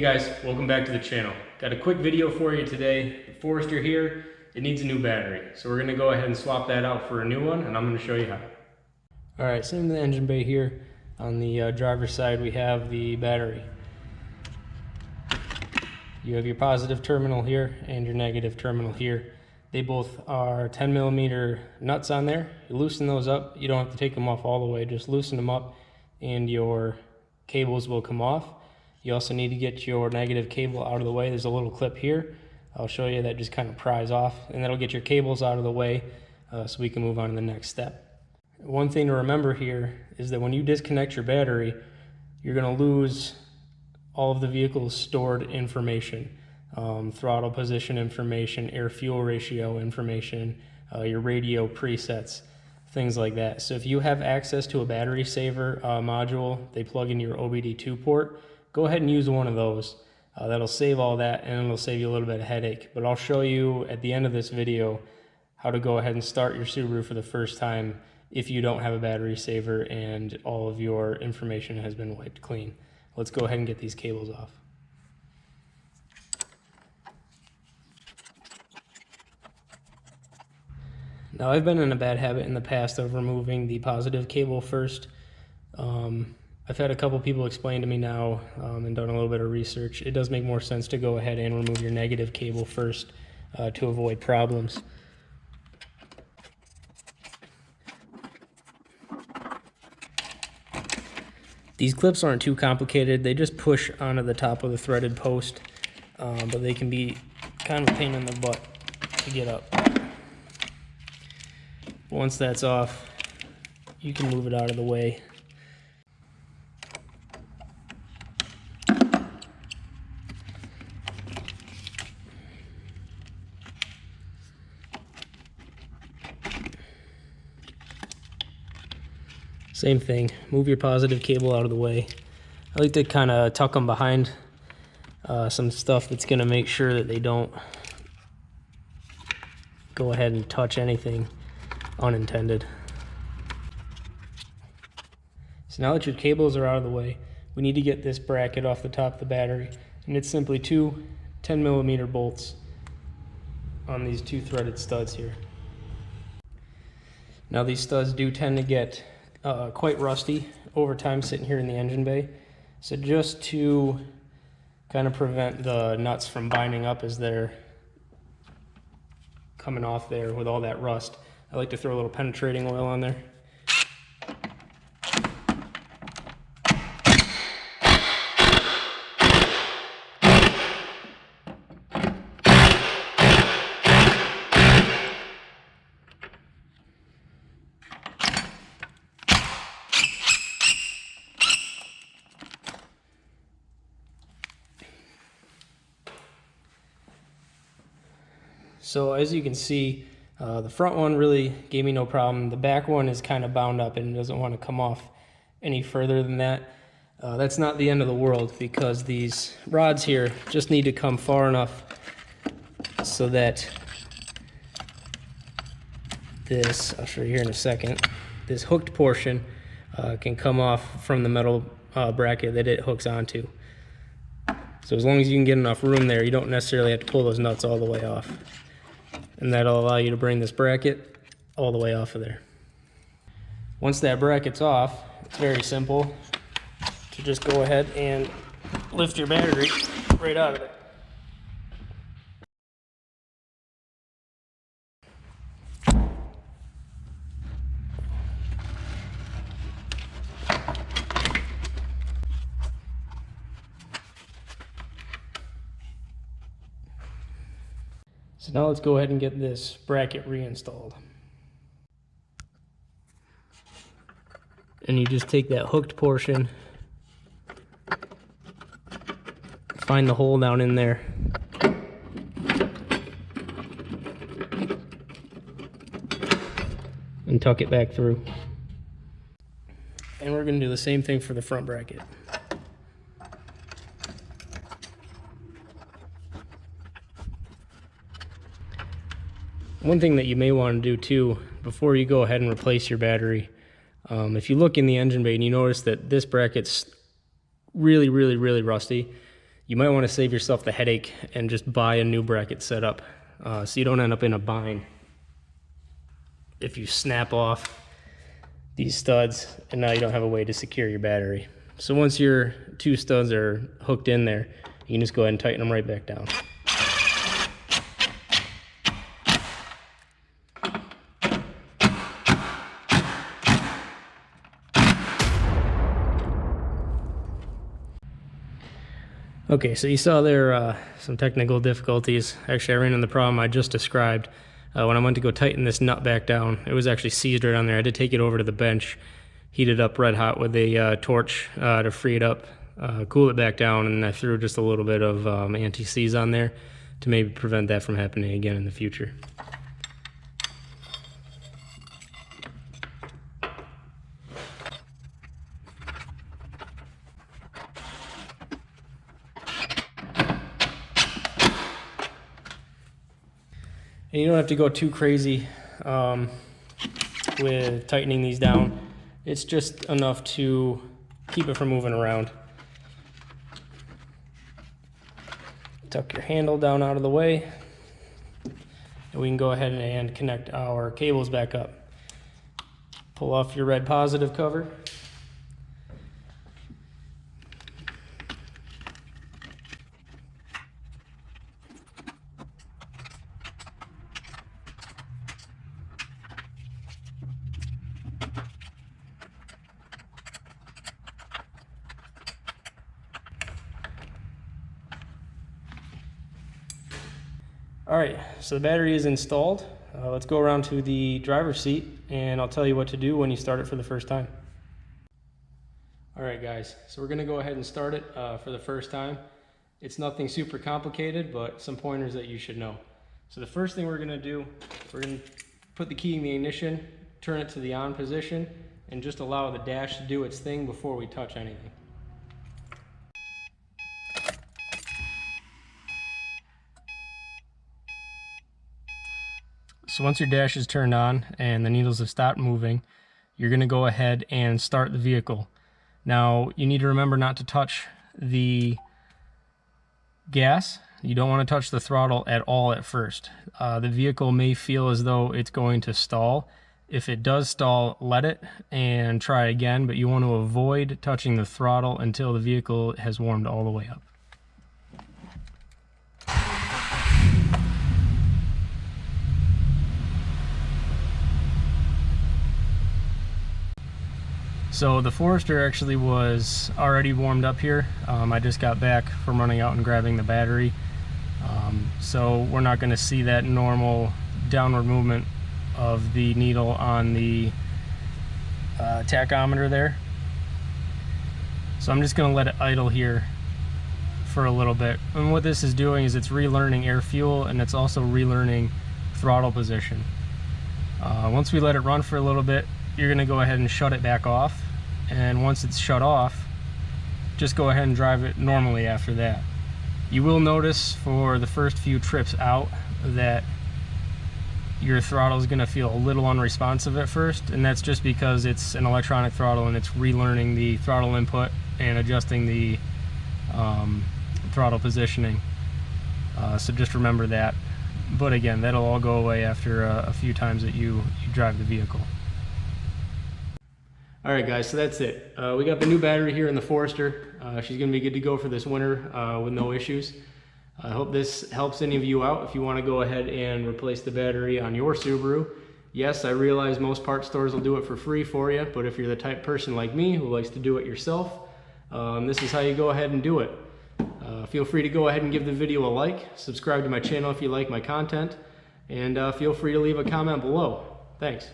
guys, welcome back to the channel. Got a quick video for you today. The Forester here, it needs a new battery. So we're gonna go ahead and swap that out for a new one, and I'm gonna show you how. All right, same in the engine bay here. On the driver's side, we have the battery. You have your positive terminal here and your negative terminal here. They both are 10mm nuts on there. You loosen those up. You don't have to take them off all the way, just loosen them up and your cables will come off. You also need to get your negative cable out of the way. There's a little clip here. I'll show you that just kind of pries off, and that'll get your cables out of the way so we can move on to the next step. One thing to remember here is that when you disconnect your battery, you're going to lose all of the vehicle's stored information. Throttle position information, air fuel ratio information, your radio presets, things like that. So if you have access to a battery saver module, they plug into your OBD2 port, go ahead and use one of those. That'll save all that, and it'll save you a little bit of headache. But I'll show you at the end of this video how to go ahead and start your Subaru for the first time if you don't have a battery saver and all of your information has been wiped clean. Let's go ahead and get these cables off. Now, I've been in a bad habit in the past of removing the positive cable first. I've had a couple people explain to me now and done a little bit of research. It does make more sense to go ahead and remove your negative cable first to avoid problems. These clips aren't too complicated. They just push onto the top of the threaded post, but they can be kind of a pain in the butt to get up. Once that's off, you can move it out of the way. Same thing, move your positive cable out of the way. I like to kind of tuck them behind some stuff that's going to make sure that they don't go ahead and touch anything unintended. So now that your cables are out of the way, we need to get this bracket off the top of the battery, and it's simply two 10mm bolts on these two threaded studs here. Now these studs do tend to get quite rusty over time sitting here in the engine bay, so just to kind of prevent the nuts from binding up as they're coming off there with all that rust, I like to throw a little penetrating oil on there. So as you can see, the front one really gave me no problem. The back one is kind of bound up and doesn't want to come off any further than that. That's not the end of the world, because these rods here just need to come far enough so that this, I'll show you here in a second, this hooked portion can come off from the metal bracket that it hooks onto. So as long as you can get enough room there, you don't necessarily have to pull those nuts all the way off. And that'll allow you to bring this bracket all the way off of there. Once that bracket's off, it's very simple to just go ahead and lift your battery right out of it. So now let's go ahead and get this bracket reinstalled. And you just take that hooked portion, find the hole down in there, and tuck it back through. And we're going to do the same thing for the front bracket. One thing that you may want to do too, before you go ahead and replace your battery, if you look in the engine bay and you notice that this bracket's really rusty, you might want to save yourself the headache and just buy a new bracket setup, so you don't end up in a bind if you snap off these studs and now you don't have a way to secure your battery. So once your 2 studs are hooked in there, you can just go ahead and tighten them right back down. Okay, so you saw there some technical difficulties. Actually, I ran into the problem I just described. When I went to go tighten this nut back down, it was actually seized right on there. I had to take it over to the bench, heat it up red hot with a torch to free it up, cool it back down, and I threw just a little bit of anti-seize on there to maybe prevent that from happening again in the future. And you don't have to go too crazy with tightening these down. It's just enough to keep it from moving around. Tuck your handle down out of the way, and we can go ahead and connect our cables back up. Pull off your red positive cover. All right, so the battery is installed. Let's go around to the driver's seat and I'll tell you what to do when you start it for the first time. All right guys, so we're gonna go ahead and start it for the first time. It's nothing super complicated, but some pointers that you should know. So the first thing we're gonna do, we're gonna put the key in the ignition, turn it to the on position, and just allow the dash to do its thing before we touch anything. So once your dash is turned on and the needles have stopped moving, you're going to go ahead and start the vehicle. Now you need to remember not to touch the gas. You don't want to touch the throttle at all at first. The vehicle may feel as though it's going to stall. If it does stall, let it and try again, but you want to avoid touching the throttle until the vehicle has warmed all the way up. So the Forester actually was already warmed up here. I just got back from running out and grabbing the battery. So we're not going to see that normal downward movement of the needle on the tachometer there. So I'm just going to let it idle here for a little bit. And what this is doing is it's relearning air fuel, and it's also relearning throttle position. Once we let it run for a little bit, you're going to go ahead and shut it back off, and once it's shut off, just go ahead and drive it normally after that. You will notice for the first few trips out that your throttle is going to feel a little unresponsive at first, and that's just because it's an electronic throttle and it's relearning the throttle input and adjusting the throttle positioning. So just remember that. But again, that'll all go away after a few times that you drive the vehicle. All right guys, so that's it. We got the new battery here in the Forester. She's gonna be good to go for this winter with no issues. I hope this helps any of you out if you wanna go ahead and replace the battery on your Subaru. Yes, I realize most parts stores will do it for free for you, but if you're the type person like me who likes to do it yourself, this is how you go ahead and do it. Feel free to go ahead and give the video a like, subscribe to my channel if you like my content, and feel free to leave a comment below. Thanks.